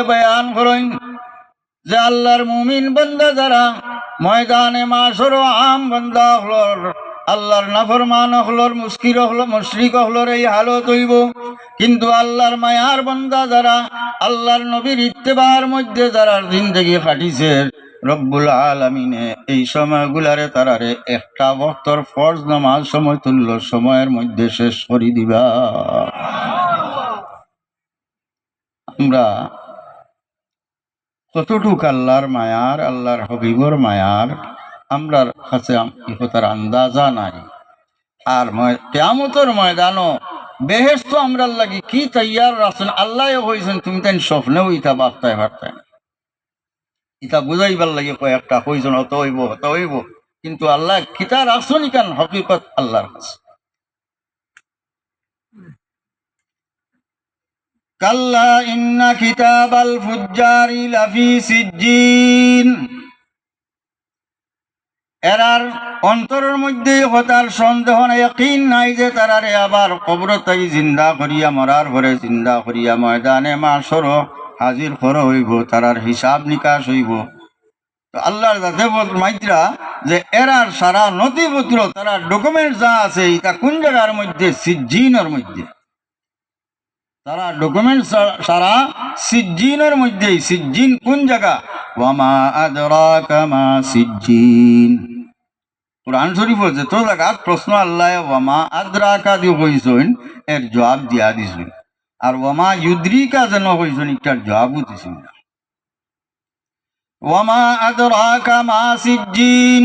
বয়ান করেন যে আল্লাহর মুমিন বান্দা যারা ময়দানে মাশর আম বান্দা হলর আল্লাহর নাফরমান হলর মুশকির হল মুশরিক হলর এই হালত হইব, কিন্তু আল্লাহর মায়ার বান্দা যারা আল্লাহর নবীর ইত্তেবার মধ্যে যারা জিন্দেগি কাটিছে রব্বুল আলামিনে এই সময়গুলারে তারারে একটা বক্তর ফরজ নামাজ সময় তুল্য সময়ের মধ্যে শেষ করে দিবা। আমরা কতটুক আল্লাহর মায়ার আল্লাহর হবিবর মায়ার আমরার কাছে ইহতার আন্দাজা নাই। আর কিয়ামতের ময়দানও বেহেশত আমরার লাগি কি তৈয়ার রাখছেন আল্লাহ হয়েছেন, তুমি তাই স্বপ্নেও ইটা বার্তায় বার্তায় না, ইটা বুঝাইবার লাগে কয়েকটা হয়েছেন অত হইব, কিন্তু আল্লাহ কিতা রাখছেন ইকান হকিকত আল্লাহর কাছে। কাল্লা ইন্না কিতাবাল ফুজ্জারি লাফি সিজ্জিন, এরার অন্তরের মধ্যে হতার সন্দেহ নাই, ইয়াকিন নাই যে তারারে আবার কবরতাই জিন্দা করিয়া মরার পরে জিন্দা করিয়া ময়দানে মাশর হাজির করা হইব, তারার হিসাব নিকাশ হইব। তো আল্লাহর যাতে মাইত্রা যে এরার সারা নথিপত্র তারা ডকুমেন্ট যা আছে এটা কোন জায়গার মধ্যে? সিজ্জিনের মধ্যে। তারা ডকুমেন্ট সারা সিজ্জিনের মধ্যে। সিজ্জিন কোন জায়গা? ওয়ামা আদরাকা মা সিজ্জিন। কুরআন শরীফ বলছে তো জায়গা প্রশ্ন আল্লাহ ওয়ামা আদরাকা দিয়ে কইছেন, এর জবাব দিয়া দিছেন, আর ওয়ামা ইউদ্রিকা যেন কইছেন একটার জবাবও দিছেন না। ওয়ামা আদরাকা মা সিজ্জিন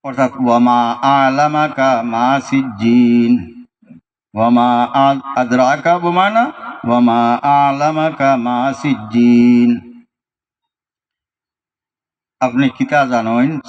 অর্থাৎ ওয়ামা আলামাকা মা সিজ্জিন। ওয়ামা আদরাকা বমানা ওয়ামা আলামাকা মা সিজ্জিন। আপনি কিতা জানেন